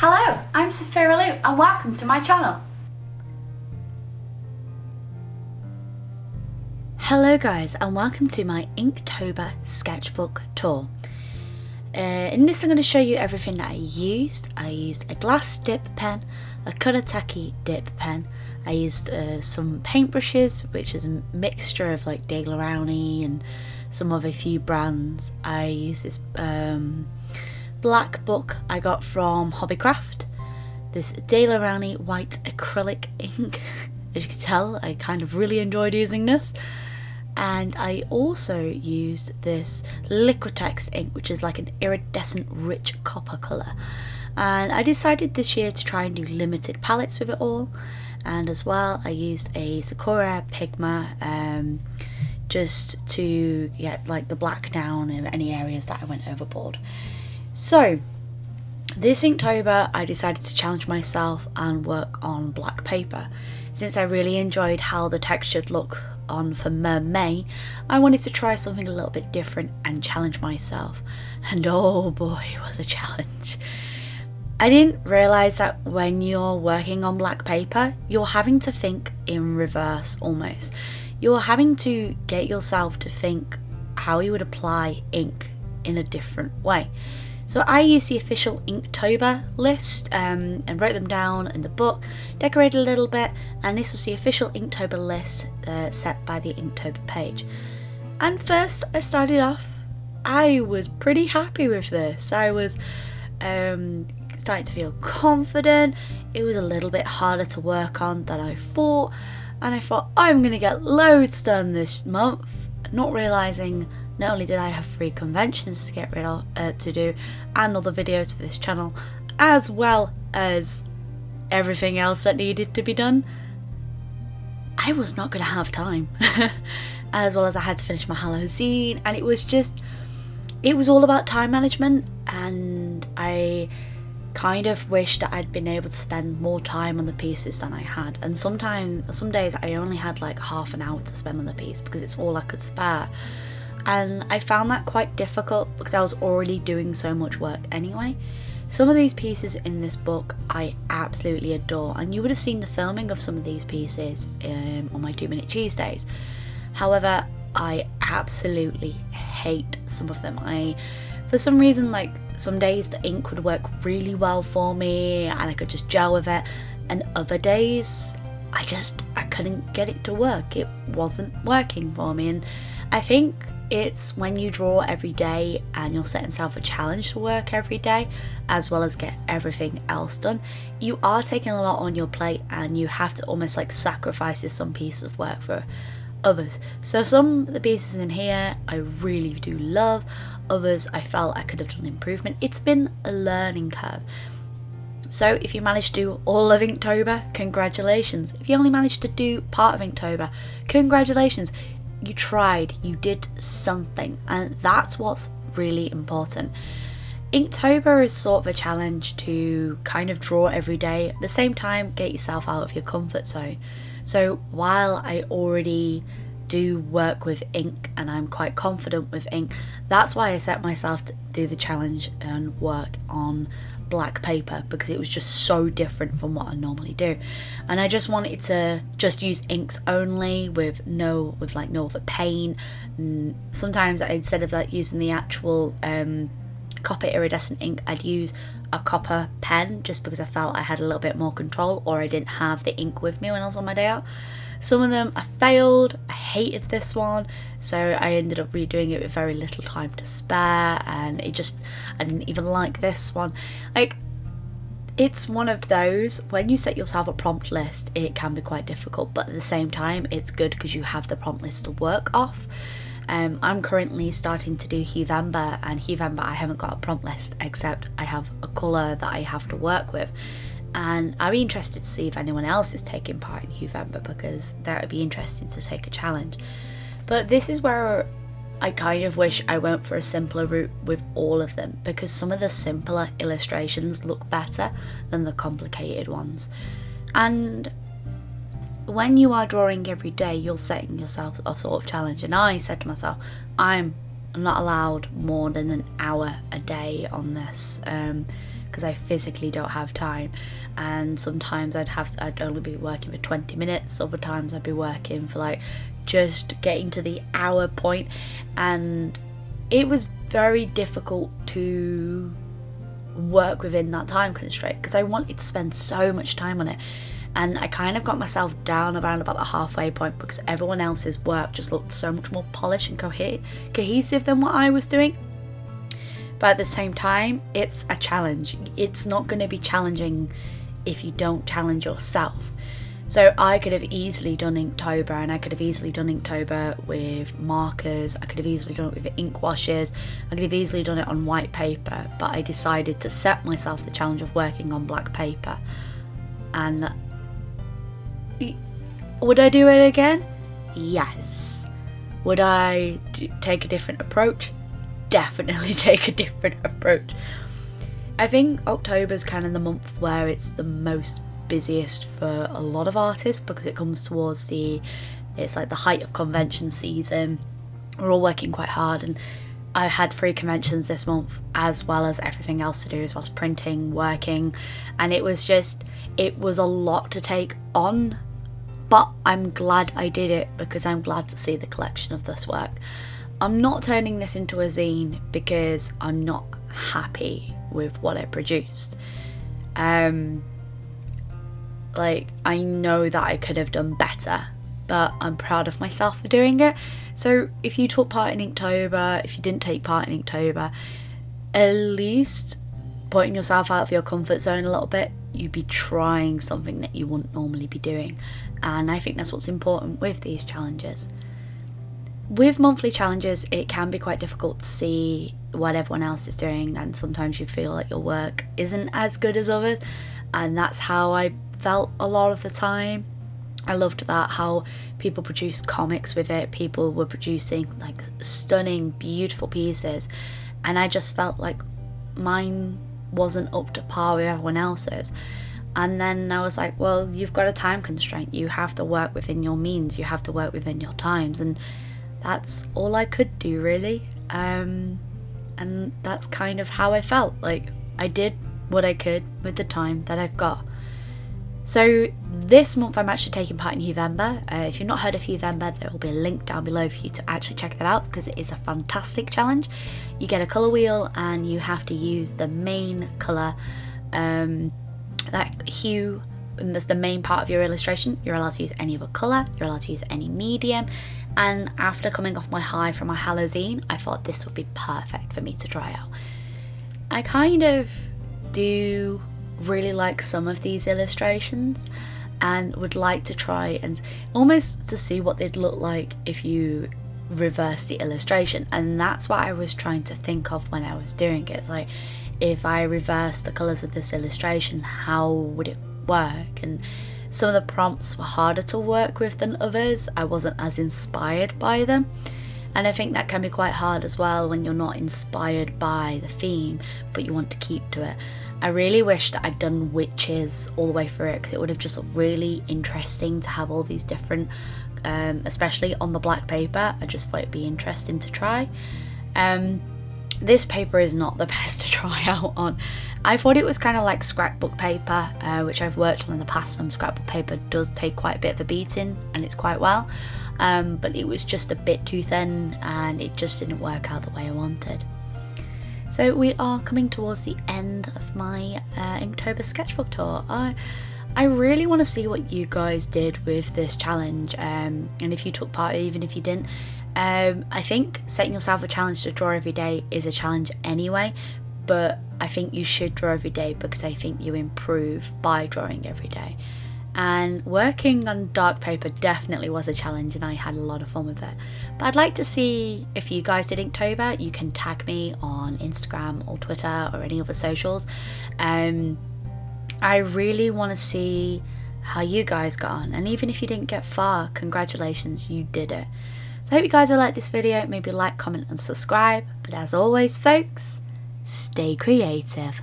Hello, I'm Sakura and welcome to my channel. Hello guys and welcome to my Inktober sketchbook tour. In this I'm going to show you everything that I used. I used a glass dip pen, a Kuretake dip pen. I used some paintbrushes, which is a mixture of like rowney and some of a few brands. I used this black book I got from Hobbycraft. This rowney white acrylic ink. As you can tell, I kind of really enjoyed using this. And I also used this Liquidtex ink, which is like an iridescent rich copper colour. And I decided this year to try and do limited palettes with it all. And as well, I used a Sakura Pigma just to get like the black down in any areas that I went overboard. So this Inktober, I decided to challenge myself and work on black paper. Since I really enjoyed how the textured look on for May, I wanted to try something a little bit different and challenge myself. And oh boy, it was a challenge. I didn't realise that when you're working on black paper, you're having to think in reverse almost. You're having to get yourself to think how you would apply ink in a different way. So I used the official Inktober list and wrote them down in the book, decorated a little bit, and this was the official Inktober list set by the Inktober page. And first I started off, I was pretty happy with this. I was starting to feel confident. It was a little bit harder to work on than I thought, and I thought I'm going to get loads done this month, not realising not only did I have 3 conventions to get rid of, to do, and other videos for this channel, as well as everything else that needed to be done, I was not going to have time. As well as I had to finish my Halloween, and it was all about time management, and I kind of wished that I'd been able to spend more time on the pieces than I had. And some days I only had like half an hour to spend on the piece because it's all I could spare. And I found that quite difficult because I was already doing so much work anyway. Some of these pieces in this book I absolutely adore, and you would have seen the filming of some of these pieces on my 2-minute Tuesdays. However, I absolutely hate some of them. For some reason, like some days the ink would work really well for me and I could just gel with it, and other days I couldn't get it to work. It wasn't working for me. And I think it's when you draw every day and you're setting yourself a challenge to work every day as well as get everything else done, you are taking a lot on your plate and you have to almost like sacrifice some pieces of work for others. So some of the pieces in here I really do love, others I felt I could have done improvement. It's been a learning curve. So if you managed to do all of Inktober, congratulations. If you only managed to do part of Inktober, congratulations. You tried, you did something, and that's what's really important. Inktober is sort of a challenge to kind of draw every day, at the same time get yourself out of your comfort zone. So while I already do work with ink and I'm quite confident with ink, that's why I set myself to do the challenge and work on black paper, because it was just so different from what I normally do. And I just wanted to just use inks only with no other paint. And sometimes instead of like using the actual copper iridescent ink, I'd use a copper pen just because I felt I had a little bit more control, or I didn't have the ink with me when I was on my day out. Some of them I failed. I hated this one, so I ended up redoing it with very little time to spare, and I didn't even like this one. Like, it's one of those, when you set yourself a prompt list, it can be quite difficult, but at the same time it's good because you have the prompt list to work off. I'm currently starting to do Huevember, and Huevember I haven't got a prompt list except I have a colour that I have to work with. And I'd be interested to see if anyone else is taking part in Huevember, because that would be interesting to take a challenge. But this is where I kind of wish I went for a simpler route with all of them, because some of the simpler illustrations look better than the complicated ones. And when you are drawing every day, you're setting yourself a sort of challenge. And I said to myself, I'm not allowed more than an hour a day on this, because I physically don't have time. And sometimes I'd only be working for 20 minutes, other times I'd be working for like just getting to the hour point, and it was very difficult to work within that time constraint because I wanted to spend so much time on it. And I kind of got myself down around about the halfway point because everyone else's work just looked so much more polished and cohesive than what I was doing. But at the same time, it's a challenge. It's not going to be challenging if you don't challenge yourself. So I could have easily done Inktober, and I could have easily done Inktober with markers. I could have easily done it with ink washes. I could have easily done it on white paper, but I decided to set myself the challenge of working on black paper. And would I do it again? Yes. Would I take a different approach? Definitely take a different approach. I think October's kind of the month where it's the most busiest for a lot of artists because it comes towards it's like the height of convention season. We're all working quite hard, and I had 3 conventions this month as well as everything else to do, as well as printing, working, and it was a lot to take on. But I'm glad I did it because I'm glad to see the collection of this work. I'm not turning this into a zine because I'm not happy with what I produced. Like, I know that I could have done better, but I'm proud of myself for doing it. So if you took part in Inktober, if you didn't take part in Inktober, at least putting yourself out of your comfort zone a little bit, you'd be trying something that you wouldn't normally be doing. And I think that's what's important with these challenges. With monthly challenges, it can be quite difficult to see what everyone else is doing, and sometimes you feel like your work isn't as good as others, and that's how I felt a lot of the time. I loved that, how people produced comics with it. People were producing like stunning, beautiful pieces, and I just felt like mine wasn't up to par with everyone else's. And then I was like, well, you've got a time constraint. You have to work within your means. You have to work within your times, and that's all I could do, really. And that's kind of how I felt. Like, I did what I could with the time that I've got. So this month I'm actually taking part in November. If you've not heard of November, there will be a link down below for you to actually check that out because it is a fantastic challenge. You get a colour wheel and you have to use the main colour, that hue as the main part of your illustration. You're allowed to use any other colour, you're allowed to use any medium, and after coming off my high from my Halloween, I thought this would be perfect for me to try out. I kind of do really like some of these illustrations and would like to try and almost to see what they'd look like if you reverse the illustration, and that's what I was trying to think of when I was doing it. It's like, if I reverse the colours of this illustration, how would it work? And some of the prompts were harder to work with than others. I wasn't as inspired by them, and I think that can be quite hard as well when you're not inspired by the theme but you want to keep to it. I really wish that I'd done witches all the way through it because it would have just looked really interesting to have all these different, especially on the black paper. I just thought it'd be interesting to try. This paper is not the best to try out on. I thought it was kind of like scrapbook paper, which I've worked on in the past, and scrapbook paper does take quite a bit of a beating and it's quite well, but it was just a bit too thin and it just didn't work out the way I wanted. So we are coming towards the end of my Inktober sketchbook tour. I really want to see what you guys did with this challenge, and if you took part, even if you didn't. I think setting yourself a challenge to draw every day is a challenge anyway, but I think you should draw every day because I think you improve by drawing every day. And working on dark paper definitely was a challenge and I had a lot of fun with it. But I'd like to see if you guys did Inktober. You can tag me on Instagram or Twitter or any other socials. I really want to see how you guys got on, and even if you didn't get far, congratulations, you did it. So I hope you guys will like this video. Maybe like, comment and subscribe. But as always folks, stay creative.